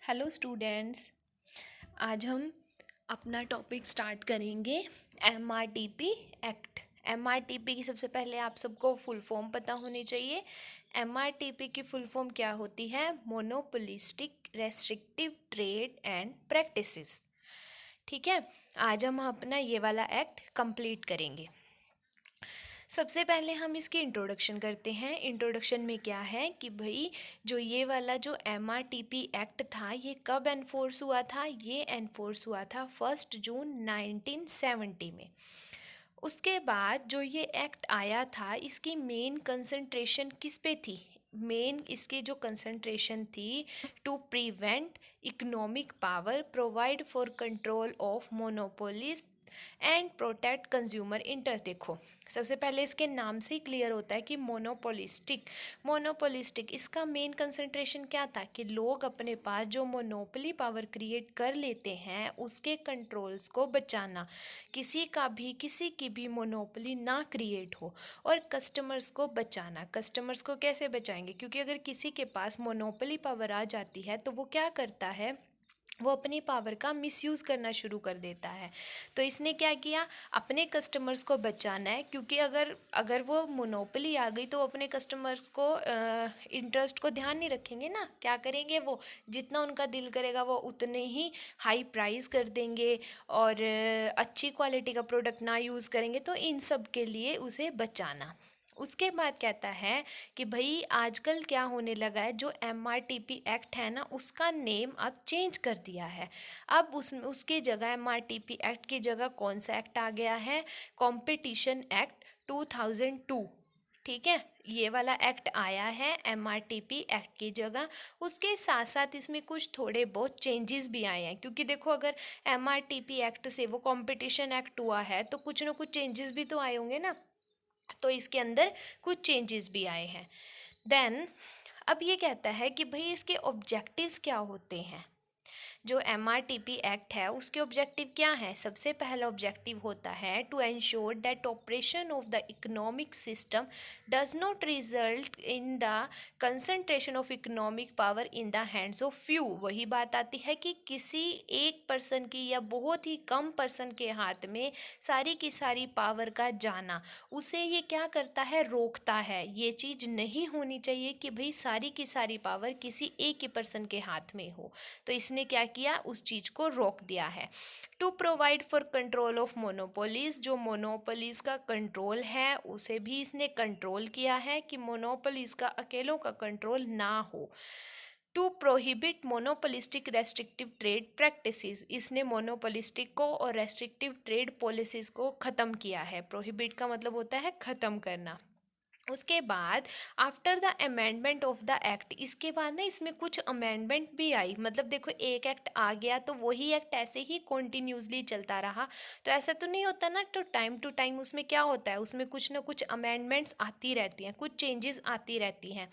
Hello students. आज हम अपना टॉपिक स्टार्ट करेंगे एमआरटीपी एक्ट। एमआरटीपी की सबसे पहले आप सबको फुल फॉर्म पता होनी चाहिए। एमआरटीपी की फुल फॉर्म क्या होती है? Monopolistic restrictive trade and practices. ठीक है, आज हम अपना ये वाला एक्ट कंप्लीट करेंगे। सबसे पहले हम इसकी इंट्रोडक्शन करते हैं। इंट्रोडक्शन में क्या है कि भाई जो ये वाला जो एमआरटीपी एक्ट था ये कब एनफोर्स हुआ था? ये एनफोर्स हुआ था 1 जून 1970 में। उसके बाद जो ये एक्ट आया था इसकी मेन कंसंट्रेशन किस पे थी? मेन इसकी जो कंसंट्रेशन थी to prevent economic power, provide for control of monopolies and protect consumer inter. देखो, सबसे पहले इसके नाम से ही क्लियर होता है कि मोनोपोलिस्टिक इसका मेन कंसंट्रेशन क्या था कि लोग अपने पास जो मोनोपोली पावर क्रिएट कर लेते हैं उसके कंट्रोल्स को बचाना, किसी की भी मोनोपोली ना क्रिएट हो, और कस्टमर्स को बचाना। कस्टमर्स को कैसे बचाएंगे? क्योंकि अगर किसी के पास मोनोपोली पावर आ जाती है तो वो क्या करता है, वो अपनी पावर का मिसयूज़ करना शुरू कर देता है। तो इसने क्या किया, अपने कस्टमर्स को बचाना है, क्योंकि अगर अगर वो मोनोपोली आ गई तो अपने कस्टमर्स को इंटरेस्ट को ध्यान नहीं रखेंगे ना। क्या करेंगे, वो जितना उनका दिल करेगा वो उतने ही हाई प्राइस कर देंगे और अच्छी क्वालिटी का प्रोडक्ट ना यूज़ करेंगे। तो इन सब के लिए उसे बचाना। उसके बाद कहता है कि भाई आजकल क्या होने लगा है, जो एमआरटीपी एक्ट है ना उसका नेम अब चेंज कर दिया है। अब उसकी जगह एमआरटीपी एक्ट की जगह कौन सा एक्ट आ गया है? Competition act 2002। ठीक है, ये वाला एक्ट आया है एमआरटीपी एक्ट की जगह। उसके साथ साथ इसमें कुछ थोड़े बहुत चेंजेस भी आए हैं, क्योंकि देखो अगर एमआरटीपी एक्ट से वो कंपटीशन एक्ट हुआ है तो कुछ ना कुछ चेंजेस भी तो आए होंगे ना। तो इसके अंदर कुछ चेंजेस भी आए हैं। देन अब ये कहता है कि भाई इसके ऑब्जेक्टिव्स क्या होते हैं। जो एमआरटीपी एक्ट है उसके ऑब्जेक्टिव क्या है? सबसे पहला ऑब्जेक्टिव होता है to ensure that operation of the economic system does not result in the concentration of economic power in the hands of few. वही बात आती है कि किसी एक पर्सन की या बहुत ही कम पर्सन के हाथ में सारी की सारी पावर का जाना, उसे ये क्या करता है, रोकता है। ये चीज़ नहीं होनी चाहिए कि भाई सारी की सारी पावर किसी एक ही पर्सन के हाथ में हो। तो इसने क्या किया, उस चीज़ को रोक दिया है। To provide for control of monopolies, जो मोनोपोलीज का कंट्रोल है उसे भी इसने कंट्रोल किया है कि मोनोपोलीज का अकेलों का कंट्रोल ना हो। To prohibit monopolistic restrictive trade practices, इसने मोनोपोलिस्टिक को और रेस्ट्रिक्टिव ट्रेड पॉलिसीज़ को ख़त्म किया है। प्रोहिबिट का मतलब होता है ख़त्म करना। उसके बाद after the amendment of the act, इसके बाद ना इसमें कुछ अमेंडमेंट भी आई। मतलब देखो एक एक्ट आ गया तो वही एक्ट ऐसे ही कॉन्टिन्यूसली चलता रहा तो ऐसा तो नहीं होता ना। तो टाइम टू टाइम उसमें क्या होता है, उसमें कुछ ना कुछ अमेंडमेंट्स आती रहती हैं, कुछ चेंजेस आती रहती हैं।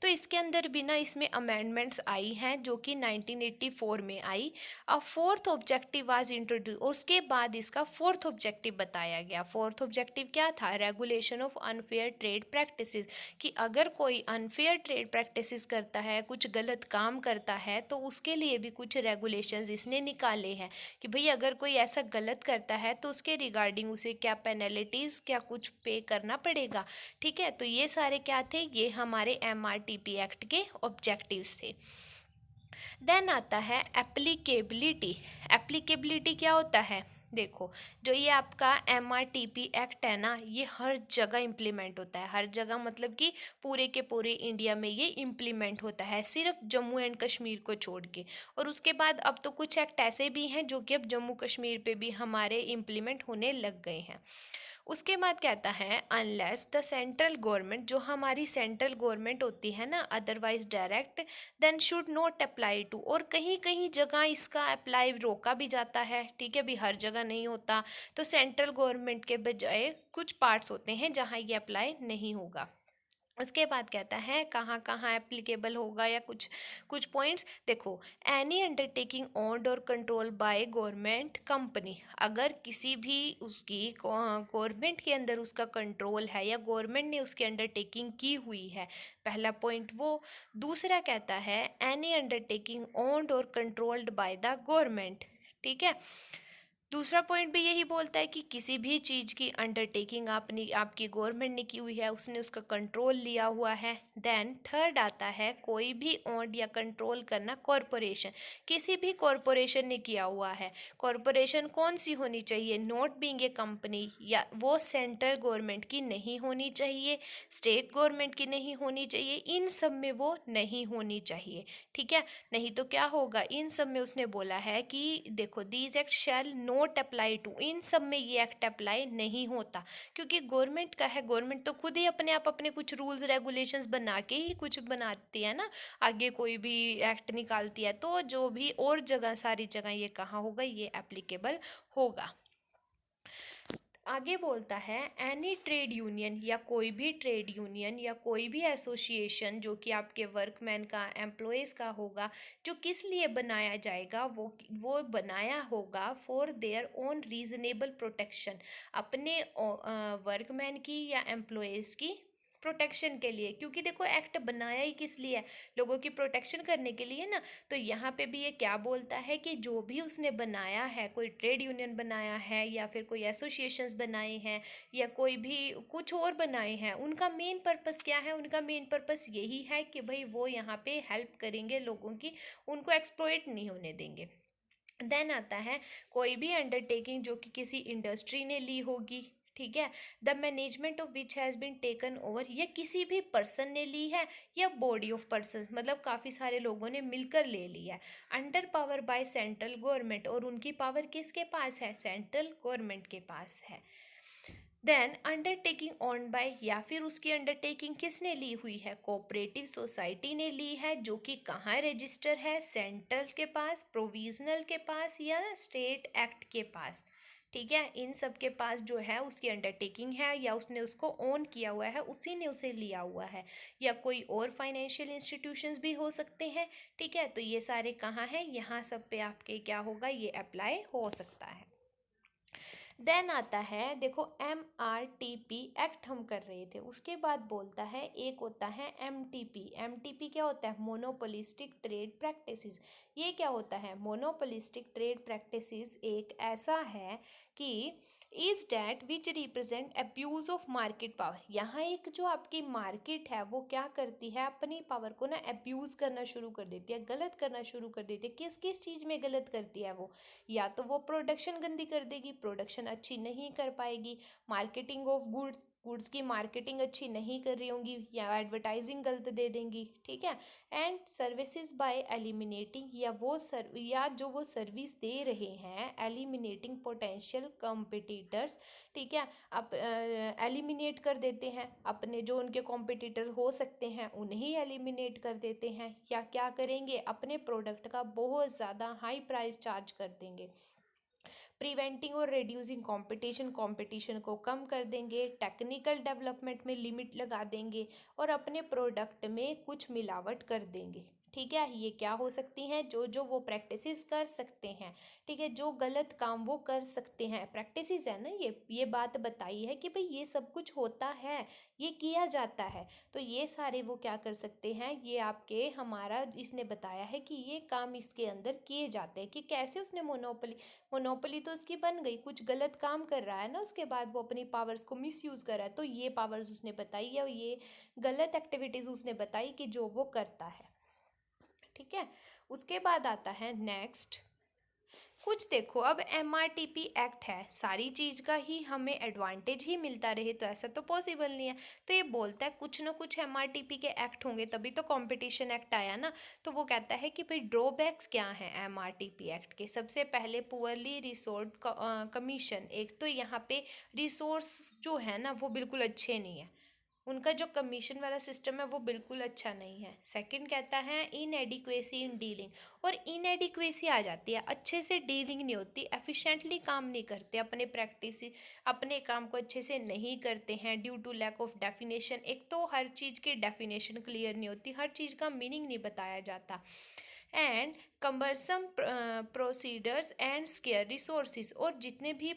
तो इसके अंदर भी ना इसमें अमेंडमेंट्स आई हैं जो कि 1984 में आई। अब फोर्थ ऑब्जेक्टिव वाज इंट्रोड्यूस, उसके बाद इसका फोर्थ ऑब्जेक्टिव बताया गया। फोर्थ ऑब्जेक्टिव क्या था? Regulation of unfair trade practices, कि अगर कोई अनफेयर ट्रेड प्रैक्टिसेस करता है, कुछ गलत काम करता है तो उसके लिए भी कुछ रेगुलेशंस इसने निकाले हैं कि भाई अगर कोई ऐसा गलत करता है तो उसके रिगार्डिंग उसे क्या पेनल्टीज़, क्या कुछ पे करना पड़ेगा। ठीक है, तो ये सारे क्या थे, ये हमारे एमआरटीपी एक्ट के ऑब्जेक्टिव्स थे। देन आता है एप्लीकेबिलिटी। एप्लीकेबिलिटी क्या होता है? देखो, जो ये आपका एमआरटीपी एक्ट है ना ये हर जगह इम्प्लीमेंट होता है। हर जगह मतलब कि पूरे के पूरे इंडिया में ये इम्प्लीमेंट होता है, सिर्फ जम्मू एंड कश्मीर को छोड़ के। और उसके बाद अब तो कुछ एक्ट ऐसे भी हैं जो कि अब जम्मू कश्मीर पे भी हमारे इम्प्लीमेंट होने लग गए हैं। उसके बाद कहता है अनलेस द सेंट्रल गवर्नमेंट, जो हमारी सेंट्रल गवर्नमेंट होती है ना, otherwise direct then should not apply to. और कहीं कहीं जगह इसका अप्लाई रोका भी जाता है। ठीक है, भी हर जगह नहीं होता। तो सेंट्रल गवर्नमेंट के बजाय कुछ पार्ट्स होते हैं जहाँ ये अप्लाई नहीं होगा। उसके बाद कहता है कहाँ कहाँ एप्लीकेबल होगा या कुछ कुछ पॉइंट्स देखो। एनी अंडरटेकिंग ओन्ड और कंट्रोल बाय गवर्नमेंट कंपनी, अगर किसी भी उसकी गवर्नमेंट के अंदर उसका कंट्रोल है या गवर्नमेंट ने उसकी अंडरटेकिंग की हुई है, पहला पॉइंट वो। दूसरा कहता है एनी अंडरटेकिंग ओन्ड और कंट्रोल्ड बाय द गवर्नमेंट, ठीक है। दूसरा पॉइंट भी यही बोलता है कि किसी भी चीज़ की अंडरटेकिंग आपने आपकी गवर्नमेंट ने की हुई है, उसने उसका कंट्रोल लिया हुआ है। देन थर्ड आता है कोई भी ओन या कंट्रोल करना कॉरपोरेशन, किसी भी कॉरपोरेशन ने किया हुआ है। कॉरपोरेशन कौन सी होनी चाहिए, नॉट बीइंग ए कंपनी, या वो सेंट्रल गवर्नमेंट की नहीं होनी चाहिए, स्टेट गवर्नमेंट की नहीं होनी चाहिए, इन सब में वो नहीं होनी चाहिए, ठीक है। नहीं तो क्या होगा, इन सब में उसने बोला है कि देखो these act shall not apply to, इन सब में ये एक्ट अप्लाई नहीं होता, क्योंकि गवर्नमेंट का है, गवर्नमेंट तो खुद ही अपने आप अपने कुछ रूल्स रेगुलेशंस बना के ही कुछ बनाती है ना, आगे कोई भी एक्ट निकालती है, तो जो भी और जगह सारी जगह ये कहाँ होगा, ये एप्लीकेबल होगा। आगे बोलता है एनी ट्रेड यूनियन, या कोई भी ट्रेड यूनियन या कोई भी एसोसिएशन जो कि आपके वर्कमैन का एम्प्लॉयज़ का होगा, जो किस लिए बनाया जाएगा, वो बनाया होगा for their own reasonable protection, अपने वर्कमैन की या एम्प्लॉयज़ की प्रोटेक्शन के लिए, क्योंकि देखो एक्ट बनाया ही किस लिए है, लोगों की प्रोटेक्शन करने के लिए ना। तो यहाँ पे भी ये क्या बोलता है कि जो भी उसने बनाया है, कोई ट्रेड यूनियन बनाया है या फिर कोई एसोसिएशंस बनाए हैं या कोई भी कुछ और बनाए हैं, उनका मेन पर्पस क्या है, उनका मेन पर्पस यही है कि भाई वो यहाँ पे हेल्प करेंगे लोगों की, उनको एक्सप्लॉइट नहीं होने देंगे। देन आता है कोई भी अंडरटेकिंग जो कि किसी इंडस्ट्री ने ली होगी, ठीक है, the management of which has been taken over, या किसी भी पर्सन ने ली है या बॉडी ऑफ पर्सन, मतलब काफ़ी सारे लोगों ने मिलकर ले ली है, under power by central government, और उनकी पावर किसके पास है, सेंट्रल गवर्नमेंट के पास है। देन अंडरटेकिंग ऑन बाय, या फिर उसकी अंडरटेकिंग किसने ली हुई है, कोऑपरेटिव सोसाइटी ने ली है, जो कि कहाँ रजिस्टर है, सेंट्रल के पास, प्रोविजनल के पास, या स्टेट एक्ट के पास, ठीक है। इन सब के पास जो है उसकी अंडरटेकिंग है, या उसने उसको ओन किया हुआ है, उसी ने उसे लिया हुआ है, या कोई और फाइनेंशियल इंस्टीट्यूशंस भी हो सकते हैं, ठीक है। तो ये सारे कहाँ हैं, यहाँ सब पे आपके क्या होगा, ये अप्लाई हो सकता है। देन आता है देखो MRTP एक्ट हम कर रहे थे, उसके बाद बोलता है एक होता है MTP। MTP क्या होता है, मोनोपोलिस्टिक ट्रेड प्रैक्टिसेस। ये क्या होता है, मोनोपोलिस्टिक ट्रेड प्रैक्टिसेस एक ऐसा है कि is that which represent abuse of market power. यहाँ एक जो आपकी मार्केट है वो क्या करती है, अपनी पावर को ना अब्यूज करना शुरू कर देती है, गलत करना शुरू कर देती है। किस किस चीज़ में गलत करती है वो, या तो वो प्रोडक्शन गंदी कर देगी, प्रोडक्शन अच्छी नहीं कर पाएगी, मार्केटिंग ऑफ गुड्स, गुड्स की मार्केटिंग अच्छी नहीं कर रही होंगी, या एडवर्टाइजिंग गलत दे देंगी, ठीक है। एंड सर्विसेज बाय एलिमिनेटिंग, या जो वो सर्विस दे रहे हैं, एलिमिनेटिंग पोटेंशियल कॉम्पिटिटर्स, ठीक है। अब एलिमिनेट कर देते हैं अपने जो उनके कॉम्पिटिटर हो सकते हैं, उन्हें एलिमिनेट कर देते हैं, या क्या करेंगे, अपने प्रोडक्ट का बहुत ज़्यादा हाई प्राइस चार्ज कर देंगे। प्रिवेंटिंग और रिड्यूसिंग कंपटीशन, कंपटीशन को कम कर देंगे, टेक्निकल डेवलपमेंट में लिमिट लगा देंगे, और अपने प्रोडक्ट में कुछ मिलावट कर देंगे, ठीक है। ये क्या हो सकती हैं, जो जो वो प्रैक्टिसेस कर सकते हैं, ठीक है, जो गलत काम वो कर सकते हैं, प्रैक्टिसेस है ना, ये बात बताई है कि भाई ये सब कुछ होता है, ये किया जाता है, तो ये सारे वो क्या कर सकते हैं, ये आपके हमारा इसने बताया है कि ये काम इसके अंदर किए जाते हैं, कि कैसे उसने मोनोपोली तो उसकी बन गई, कुछ गलत काम कर रहा है ना, उसके बाद वो अपनी पावर्स को मिसयूज कर रहा है, तो ये पावर्स उसने बताई है, ये गलत एक्टिविटीज उसने बताई कि जो वो करता है, ठीक है। उसके बाद आता है नेक्स्ट कुछ देखो, अब MRTP एक्ट है, सारी चीज़ का ही हमें एडवांटेज ही मिलता रहे तो ऐसा तो पॉसिबल नहीं है, तो ये बोलता है कुछ ना कुछ MRTP के एक्ट होंगे, तभी तो कंपटीशन एक्ट आया ना। तो वो कहता है कि भाई ड्रॉबैक्स क्या हैं MRTP एक्ट के, सबसे पहले पुअरली रिसोर्स कमीशन, एक तो यहाँ पे रिसोर्स जो है ना वो बिल्कुल अच्छे नहीं है, उनका जो कमीशन वाला सिस्टम है वो बिल्कुल अच्छा नहीं है। सेकंड कहता है इनएडिक्वेसी इन डीलिंग, और इनएडिक्वेसी आ जाती है, अच्छे से डीलिंग नहीं होती, एफिशिएंटली काम नहीं करते, अपने काम को अच्छे से नहीं करते हैं due to lack of definition. एक तो हर चीज़ की डेफिनेशन क्लियर नहीं होती, हर चीज़ का मीनिंग नहीं बताया जाता, and cumbersome procedures and square resources, और जितने भी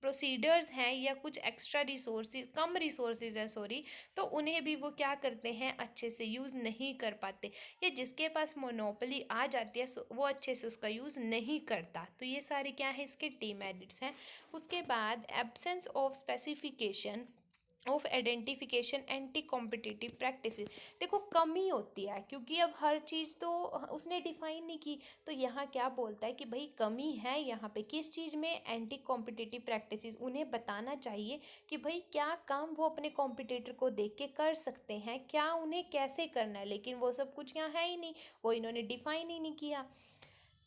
प्रोसीडर्स हैं या कुछ एक्स्ट्रा रिसोर्सेज, कम रिसोर्सेज हैं सॉरी, तो उन्हें भी वो क्या करते हैं, अच्छे से यूज़ नहीं कर पाते, या जिसके पास मोनोपोली आ जाती है वो अच्छे से उसका यूज़ नहीं करता। तो ये सारे क्या है, इसके डीमेरिट्स हैं। उसके बाद absence of specification of identification anti competitive practices. देखो कमी होती है, क्योंकि अब हर चीज़ तो उसने डिफाइन नहीं की, तो यहाँ क्या बोलता है कि भाई कमी है यहाँ पे किस चीज़ में, एंटी कॉम्पिटिटिव प्रैक्टिसेस। उन्हें बताना चाहिए कि भाई क्या काम वो अपने कॉम्पिटिटर को देख के कर सकते हैं, क्या उन्हें कैसे करना है, लेकिन वो सब कुछ यहाँ है ही नहीं, वो इन्होंने डिफाइन ही नहीं किया।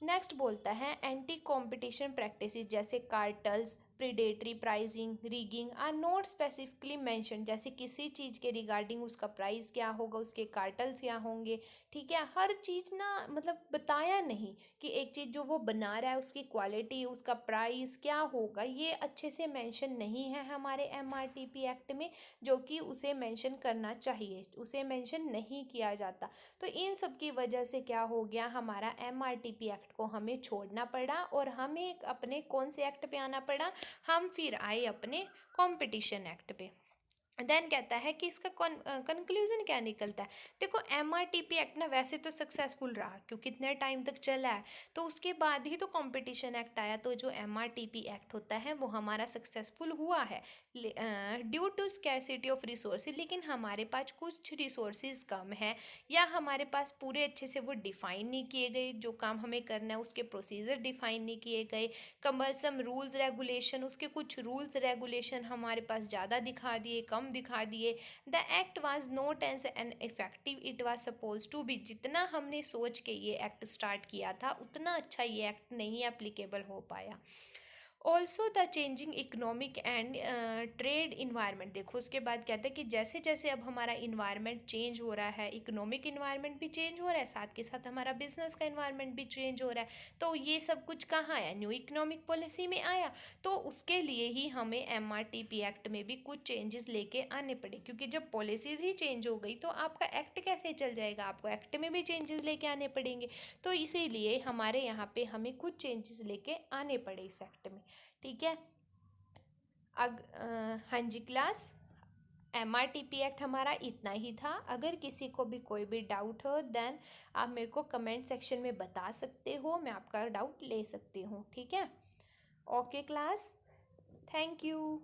नेक्स्ट बोलता है एंटी कॉम्पिटिशन प्रैक्टिसेस, जैसे cartels, predatory pricing, rigging are not specifically mention, जैसे किसी चीज़ के रिगार्डिंग उसका प्राइस क्या होगा, उसके कार्टल्स क्या होंगे, ठीक है, हर चीज़ ना मतलब बताया नहीं कि एक चीज़ जो वो बना रहा है उसकी क्वालिटी, उसका प्राइस क्या होगा, ये अच्छे से मेंशन नहीं है हमारे MRTP एक्ट में, जो कि उसे मेंशन करना चाहिए, उसे मेंशन नहीं किया जाता। तो इन सब की वजह से क्या हो गया, हमारा MRTP एक्ट को हमें छोड़ना पड़ा, और हमें अपने कौन से एक्ट पे आना पड़ा, हम फिर आए अपने कंपटीशन एक्ट पे। देन कहता है कि इसका कंक्लूजन क्या निकलता है। देखो MRTP एक्ट ना वैसे तो सक्सेसफुल रहा, क्योंकि कितने टाइम तक चला है, तो उसके बाद ही तो कंपटीशन एक्ट आया, तो जो MRTP एक्ट होता है वो हमारा सक्सेसफुल हुआ है due to scarcity of resources. लेकिन हमारे पास कुछ रिसोर्सेज कम है, या हमारे पास पूरे अच्छे से वो डिफाइन नहीं किए गए, जो काम हमें करना है उसके प्रोसीजर डिफाइन नहीं किए गए, कम्बरसम रूल्स रेगुलेशन, उसके कुछ रूल्स रेगुलेशन हमारे पास ज़्यादा दिखा दिए, कम दिखा दिए। The act was not as an effective it was suppose to be, जितना हमने सोच के ये एक्ट स्टार्ट किया था उतना अच्छा ये एक्ट नहीं एप्लीकेबल हो पाया। Also the changing economic and trade environment. देखो उसके बाद कहते हैं कि जैसे जैसे अब हमारा इन्वायरमेंट चेंज हो रहा है, इकोनॉमिक इन्वायरमेंट भी चेंज हो रहा है, साथ के साथ हमारा बिजनेस का इन्वायरमेंट भी चेंज हो रहा है, तो ये सब कुछ कहाँ आया, न्यू इकोनॉमिक पॉलिसी में आया। तो उसके लिए ही हमें MRTP एक्ट में भी कुछ चेंजेस लेके आने पड़े, क्योंकि जब पॉलिसीज ही चेंज हो गई तो आपका एक्ट कैसे चल जाएगा, आपको एक्ट में भी चेंजेस लेके आने पड़ेंगे। तो इसीलिए हमारे यहाँ पे हमें कुछ चेंजेस लेके आने पड़े इस एक्ट में, ठीक है। हाँ जी क्लास, MRTP एक्ट हमारा इतना ही था। अगर किसी को भी कोई भी डाउट हो देन आप मेरे को कमेंट सेक्शन में बता सकते हो, मैं आपका डाउट ले सकती हूँ, ठीक है। Okay class, thank you.